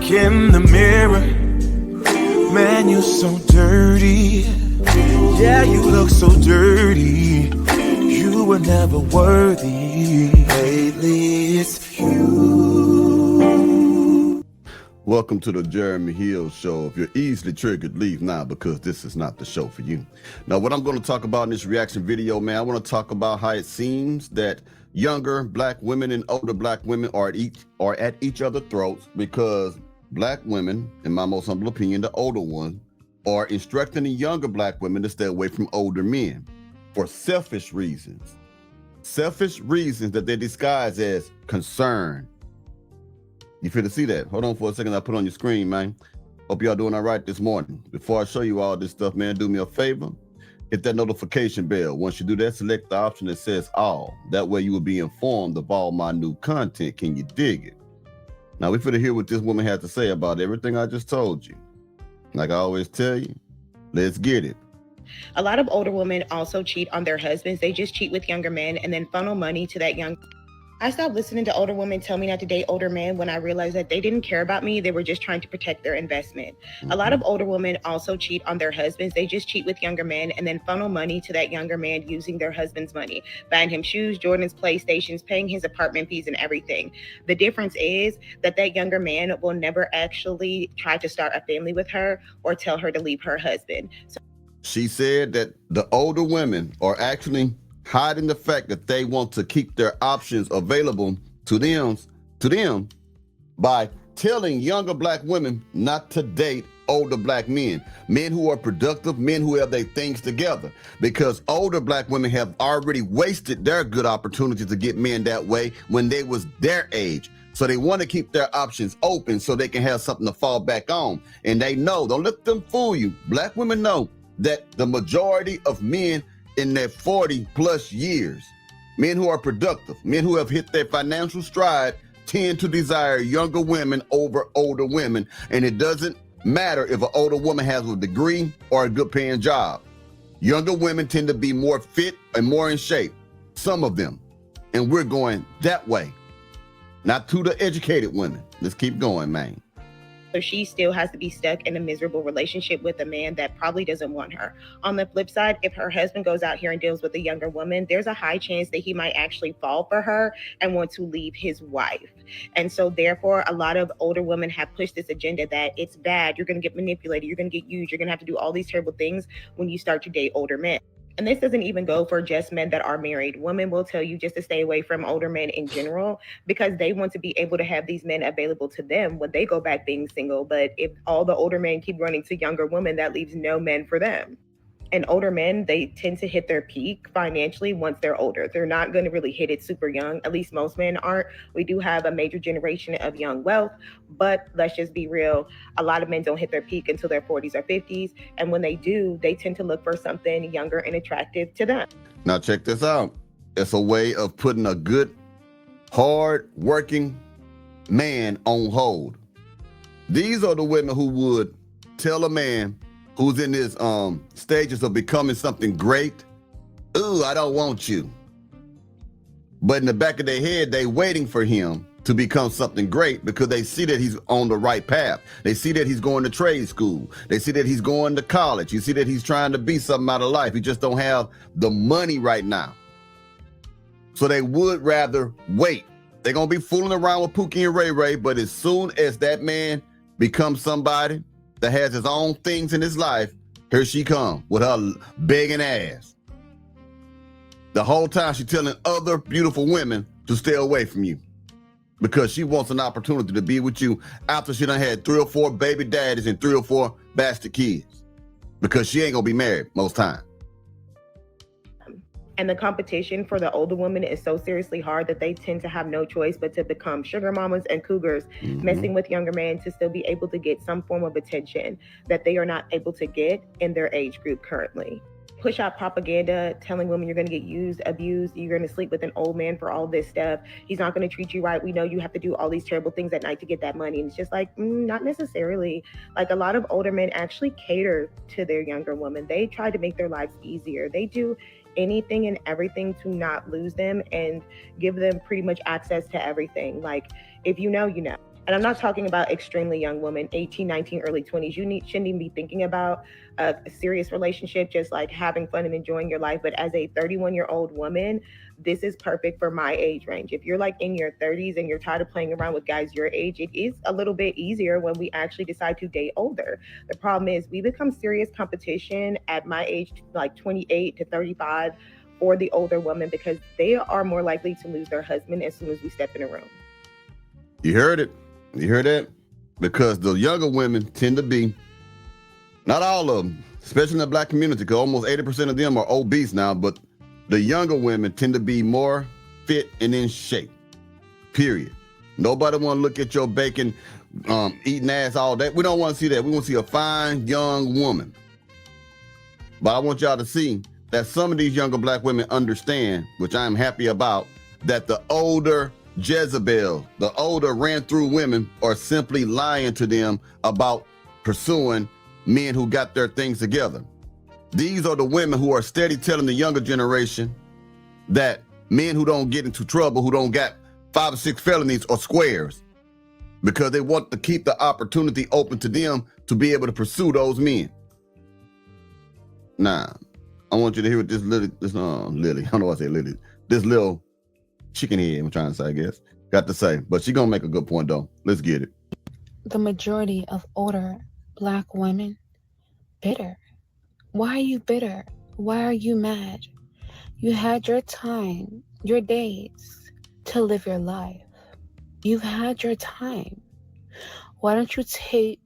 look in the mirror, man, you're so dirty. Yeah, you look so dirty. You were never worthy. Lately, it's you. Welcome to the Jeremy Hill Show. If you're easily triggered, leave now because this is not the show for you. Now, what I'm going to talk about in this reaction video, man, I want to talk about how it seems that younger black women and older black women are at each other's throats because black women, in my most humble opinion, the older ones, are instructing the younger black women to stay away from older men for selfish reasons. Selfish reasons that they disguise as concern. You feel to see that? Hold on for a second. I'll put on your screen, man. Hope y'all doing all right this morning. Before I show you all this stuff, man, do me a favor. Hit that notification bell. Once you do that, select the option that says all. That way you will be informed of all my new content. Can you dig it? Now, we're finna hear what this woman had to say about everything I just told you. Like I always tell you, let's get it. A lot of older women also cheat on their husbands. They just cheat with younger men and then funnel money to that young. I stopped listening to older women tell me not to date older men when I realized that they didn't care about me. They were just trying to protect their investment. A lot of older women also cheat on their husbands. They just cheat with younger men and then funnel money to that younger man using their husband's money, buying him shoes, Jordans, PlayStations, paying his apartment fees and everything. The difference is that that younger man will never actually try to start a family with her or tell her to leave her husband. So she said that the older women are actually hiding the fact that they want to keep their options available to them by telling younger black women not to date older black men who are productive, men who have their things together, because older black women have already wasted their good opportunity to get men that way when they was their age. So they want to keep their options open so they can have something to fall back on. And they know, don't let them fool you. Black women know that the majority of men in their 40 plus years, men who are productive, men who have hit their financial stride, tend to desire younger women over older women. And it doesn't matter if an older woman has a degree or a good paying job. Younger women tend to be more fit and more in shape, some of them. And we're going that way. Not to the educated women. Let's keep going, man. So she still has to be stuck in a miserable relationship with a man that probably doesn't want her. On the flip side, if her husband goes out here and deals with a younger woman, there's a high chance that he might actually fall for her and want to leave his wife. And so therefore, a lot of older women have pushed this agenda that it's bad, you're going to get manipulated, you're going to get used, you're going to have to do all these terrible things when you start to date older men. And this doesn't even go for just men that are married. Women will tell you just to stay away from older men in general because they want to be able to have these men available to them when they go back being single. But if all the older men keep running to younger women, that leaves no men for them. And older men, they tend to hit their peak financially once they're older. They're not going to really hit it super young. At least most men aren't. We do have a major generation of young wealth, but let's just be real. A lot of men don't hit their peak until their 40s or 50s. And when they do, they tend to look for something younger and attractive to them. Now check this out. It's a way of putting a good, hard working man on hold. These are the women who would tell a man who's in his stages of becoming something great, ooh, I don't want you. But in the back of their head, they waiting for him to become something great because they see that he's on the right path. They see that he's going to trade school. They see that he's going to college. You see that he's trying to be something out of life. He just don't have the money right now. So they would rather wait. They're going to be fooling around with Pookie and Ray Ray, but as soon as that man becomes somebody that has his own things in his life, here she come with her begging ass. The whole time she's telling other beautiful women to stay away from you because she wants an opportunity to be with you after she done had 3 or 4 baby daddies and 3 or 4 bastard kids because she ain't gonna be married most time. And the competition for the older women is so seriously hard that they tend to have no choice but to become sugar mamas and cougars, messing with younger men to still be able to get some form of attention that they are not able to get in their age group currently. Push out propaganda telling women you're going to get used, abused, you're going to sleep with an old man for all this stuff. He's not going to treat you right. We know you have to do all these terrible things at night to get that money. And it's just like, not necessarily. Like a lot of older men actually cater to their younger women. They try to make their lives easier. They do anything and everything to not lose them and give them pretty much access to everything. Like, if you know, you know. And I'm not talking about extremely young women, 18, 19, early 20s. Shouldn't even be thinking about a serious relationship, just like having fun and enjoying your life. But as a 31-year-old woman, this is perfect for my age range. If you're like in your 30s and you're tired of playing around with guys your age, it is a little bit easier when we actually decide to date older. The problem is we become serious competition at my age, like 28 to 35, for the older woman because they are more likely to lose their husband as soon as we step in a room. You heard it. You heard that? Because the younger women tend to be, not all of them, especially in the black community, because almost 80% of them are obese now, but the younger women tend to be more fit and in shape, period. Nobody want to look at your bacon, eating ass all day. We don't want to see that. We want to see a fine young woman. But I want y'all to see that some of these younger black women understand, which I am happy about, that the older Jezebel, the older ran through women are simply lying to them about pursuing men who got their things together. These are the women who are steady telling the younger generation that men who don't get into trouble, who don't got 5 or 6 felonies are squares, because they want to keep the opportunity open to them to be able to pursue those men. Nah, I want you to hear what this Lily, I don't know why I say Lily, this little chicken head, I'm trying to say, I guess, got to say. But she gonna make a good point though. Let's get it. The majority of older black women bitter. Why are you bitter? Why are you mad? You had your time, your days to live your life. You've had your time. Why don't you take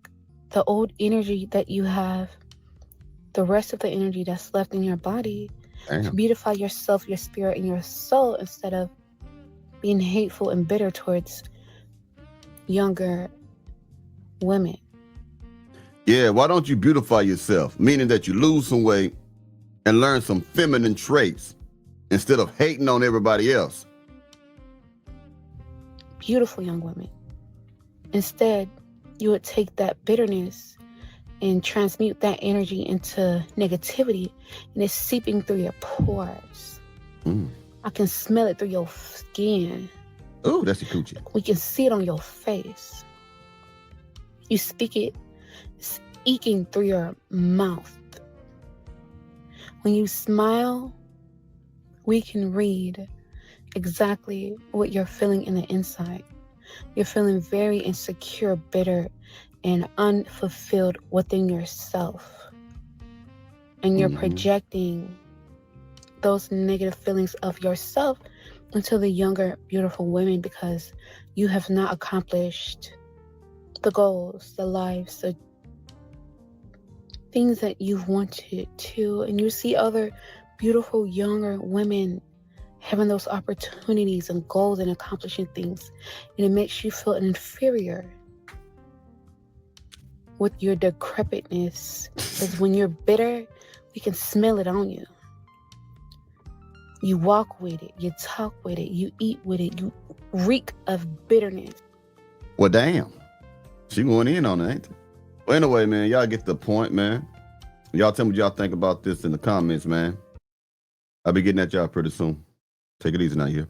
the old energy that you have, the rest of the energy that's left in your body, to beautify yourself, your spirit, and your soul, instead of being hateful and bitter towards younger women? Yeah, why don't you beautify yourself? Meaning that you lose some weight and learn some feminine traits instead of hating on everybody else. Beautiful young women. Instead, you would take that bitterness and transmute that energy into negativity, and it's seeping through your pores. I can smell it through your skin. Oh, that's your coochie. We can see it on your face. You speak it, it's eking through your mouth. When you smile, we can read exactly what you're feeling in the inside. You're feeling very insecure, bitter, and unfulfilled within yourself. And you're projecting those negative feelings of yourself into the younger, beautiful women, because you have not accomplished the goals, the lives, the things that you've wanted to. And you see other beautiful younger women having those opportunities and goals and accomplishing things, and it makes you feel inferior with your decrepitness. Because when you're bitter, we can smell it on you. You walk with it, you talk with it, you eat with it, you reek of bitterness. Well, damn. She going in on it, ain't she? Well, anyway, man, y'all get the point, man. Y'all tell me what y'all think about this in the comments, man. I'll be getting at y'all pretty soon. Take it easy now here.